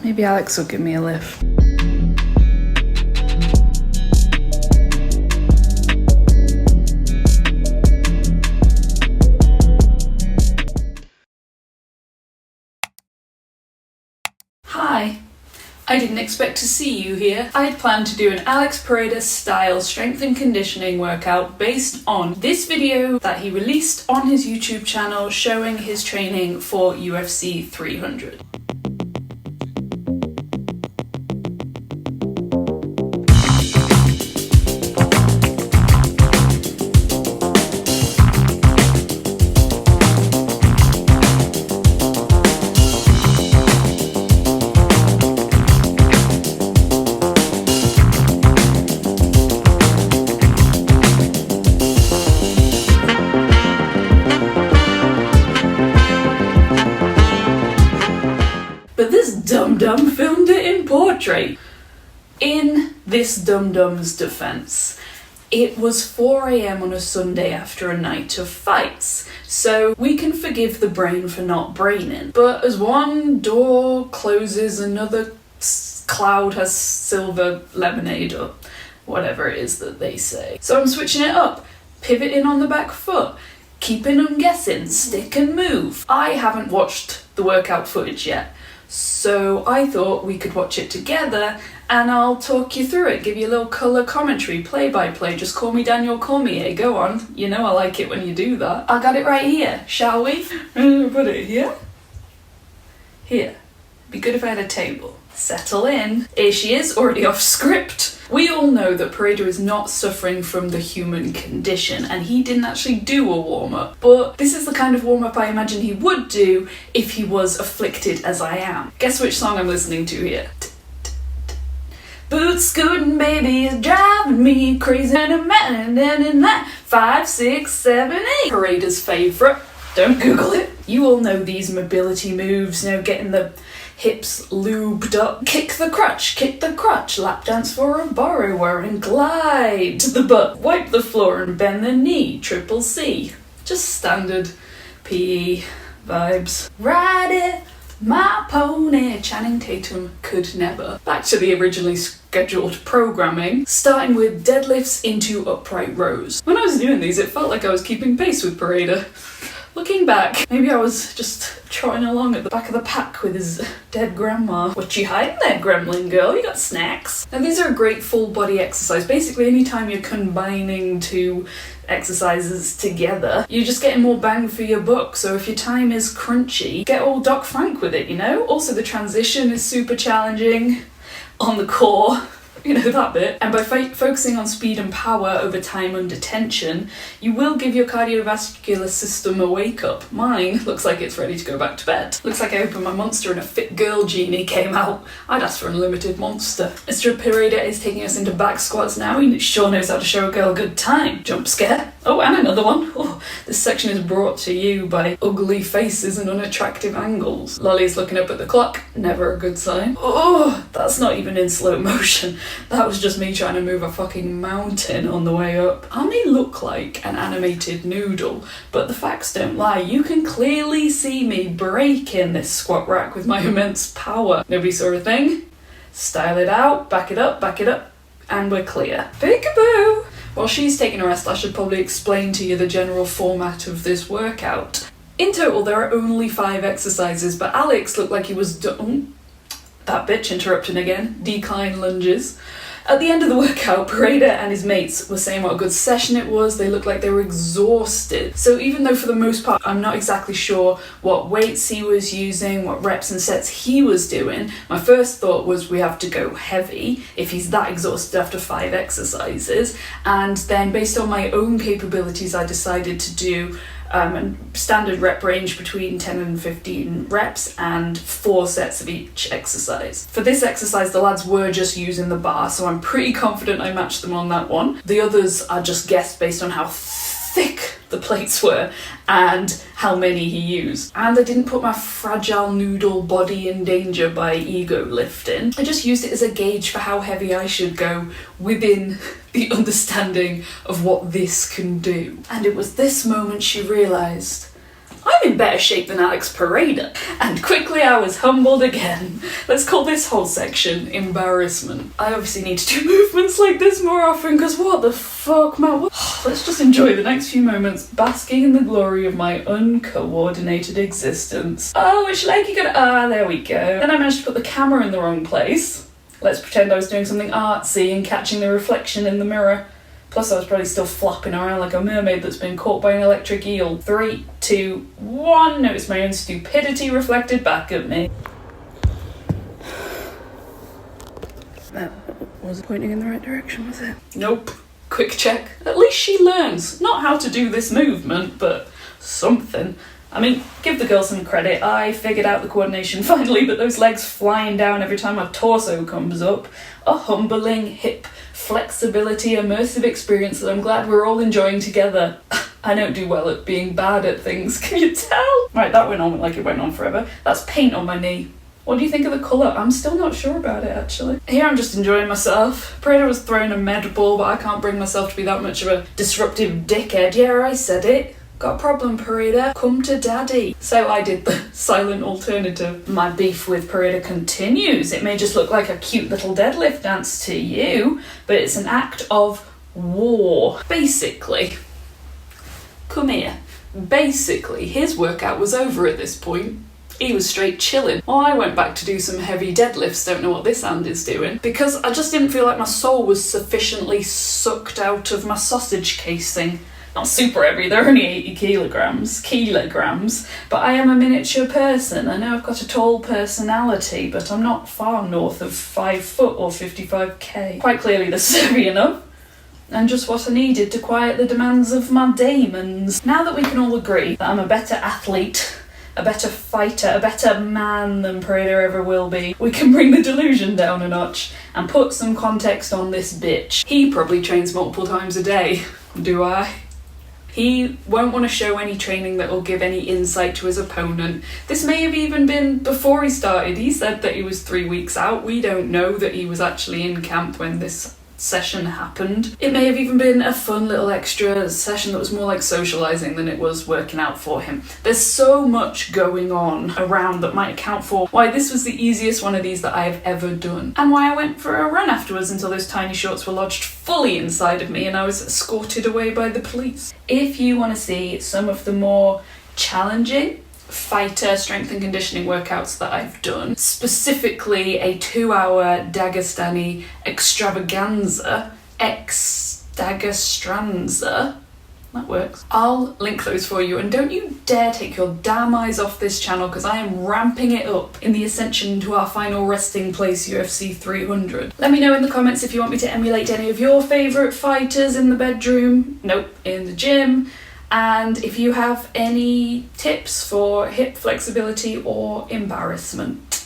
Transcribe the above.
Maybe Alex will give me a lift. Hi. I didn't expect to see you here. I had planned to do an Alex Pereira style strength and conditioning workout based on this video that he released on his YouTube channel showing his training for UFC 300. But this dum-dum filmed it in portrait. In this dum-dum's defense, it was 4 AM on a Sunday after a night of fights, so we can forgive the brain for not braining. But as one door closes, another cloud has silver lemonade, or whatever it is that they say. So I'm switching it up, pivoting on the back foot, keeping them guessing, stick and move. I haven't watched the workout footage yet, so I thought we could watch it together and I'll talk you through it, give you a little colour commentary, play by play. Just call me Daniel Cormier, go on. You know I like it when you do that. I got it right here, shall we? Put it here. Here. Be good if I had a table. Settle in. Here she is, already off script. We all know that Pereira is not suffering from the human condition and he didn't actually do a warm-up, but this is the kind of warm-up I imagine he would do if he was afflicted as I am. Guess which song I'm listening to here? Boot scooting baby is driving me crazy and a man and that 5, 6, 7, 8. Pereira's favourite. Don't Google it. You all know these mobility moves, you know, getting the hips lubed up. Kick the crutch, lap dance for a borrower and glide to the butt. Wipe the floor and bend the knee, triple C. Just standard PE vibes. Ride it, my pony. Channing Tatum could never. Back to the originally scheduled programming, starting with deadlifts into upright rows. When I was doing these, it felt like I was keeping pace with Pereira. Looking back, maybe I was just trotting along at the back of the pack with his dead grandma. What you hiding there, gremlin girl? You got snacks? Now these are a great full body exercise. Basically anytime you're combining two exercises together, you're just getting more bang for your buck. So if your time is crunchy, get all Doc Frank with it, you know? Also the transition is super challenging on the core. You know, that bit. And by focusing on speed and power over time under tension, you will give your cardiovascular system a wake up. Mine looks like it's ready to go back to bed. Looks like I opened my Monster and a fit girl genie came out. I'd ask for unlimited Monster. Mr. Pereira is taking us into back squats now. He sure knows how to show a girl a good time. Jump scare. Oh, and another one. Oh, this section is brought to you by ugly faces and unattractive angles. Lolly's looking up at the clock. Never a good sign. Oh, that's not even in slow motion. That was just me trying to move a fucking mountain on the way up. I may look like an animated noodle, but the facts don't lie. You can clearly see me breaking this squat rack with my immense power. Nobody saw a thing. Style it out, back it up, and we're clear. Peekaboo! While she's taking a rest, I should probably explain to you the general format of this workout. In total, there are only 5 exercises, but Alex looked like he was done. That bitch interrupting again. Decline lunges. At the end of the workout, Pereira and his mates were saying what a good session it was. They looked like they were exhausted. So even though for the most part I'm not exactly sure what weights he was using, what reps and sets he was doing, my first thought was we have to go heavy if he's that exhausted after 5 exercises. And then based on my own capabilities, I decided to do and standard rep range between 10 and 15 reps and 4 sets of each exercise. For this exercise, the lads were just using the bar, so I'm pretty confident I matched them on that one. The others are just guessed based on how thick the plates were and how many he used. And I didn't put my fragile noodle body in danger by ego lifting. I just used it as a gauge for how heavy I should go within the understanding of what this can do. And it was this moment she realised, I'm in better shape than Alex Pereira. And quickly I was humbled again. Let's call this whole section embarrassment. I obviously need to do movements like this more often, because what the fuck, man? Let's just enjoy the next few moments basking in the glory of my uncoordinated existence. Oh, which leg you gonna... there we go. Then I managed to put the camera in the wrong place. Let's pretend I was doing something artsy and catching the reflection in the mirror. Plus I was probably still flopping around like a mermaid that's been caught by an electric eel. 3, 2, 1. Notice my own stupidity reflected back at me. That wasn't pointing in the right direction, was it? Nope. Quick check. At least she learns. Not how to do this movement, but something. I mean, give the girl some credit. I figured out the coordination finally, but those legs flying down every time my torso comes up. A humbling hip flexibility, immersive experience that I'm glad we're all enjoying together. I don't do well at being bad at things, can you tell? Right, that went on like it went on forever. That's paint on my knee. What do you think of the colour? I'm still not sure about it, actually. Here I'm just enjoying myself. Pereira was throwing a med ball, but I can't bring myself to be that much of a disruptive dickhead. Yeah, I said it. Got a problem, Pereira? Come to daddy. So I did the silent alternative. My beef with Pereira continues. It may just look like a cute little deadlift dance to you, but it's an act of war. Basically, come here. Basically, his workout was over at this point. He was straight chilling. Well, I went back to do some heavy deadlifts, don't know what this hand is doing, because I just didn't feel like my soul was sufficiently sucked out of my sausage casing. Not super heavy, they're only 80 kilograms, but I am a miniature person. I know I've got a tall personality, but I'm not far north of 5 foot or 55k. Quite clearly this is heavy enough, and just what I needed to quiet the demands of my demons. Now that we can all agree that I'm a better athlete, a better fighter, a better man than Pereira ever will be, we can bring the delusion down a notch and put some context on this bitch. He probably trains multiple times a day. Do I? He won't want to show any training that will give any insight to his opponent. This may have even been before he started. He said that he was 3 weeks out. We don't know that he was actually in camp when this session happened. It may have even been a fun little extra session that was more like socialising than it was working out for him. There's so much going on around that might account for why this was the easiest one of these that I have ever done, and why I went for a run afterwards until those tiny shorts were lodged fully inside of me and I was escorted away by the police. If you want to see some of the more challenging fighter strength and conditioning workouts that I've done, specifically a 2-hour Dagestani extravaganza, that works. I'll link those for you, and don't you dare take your damn eyes off this channel, because I am ramping it up in the ascension to our final resting place, UFC 300. Let me know in the comments if you want me to emulate any of your favourite fighters in the bedroom, in the gym, and if you have any tips for hip flexibility or embarrassment.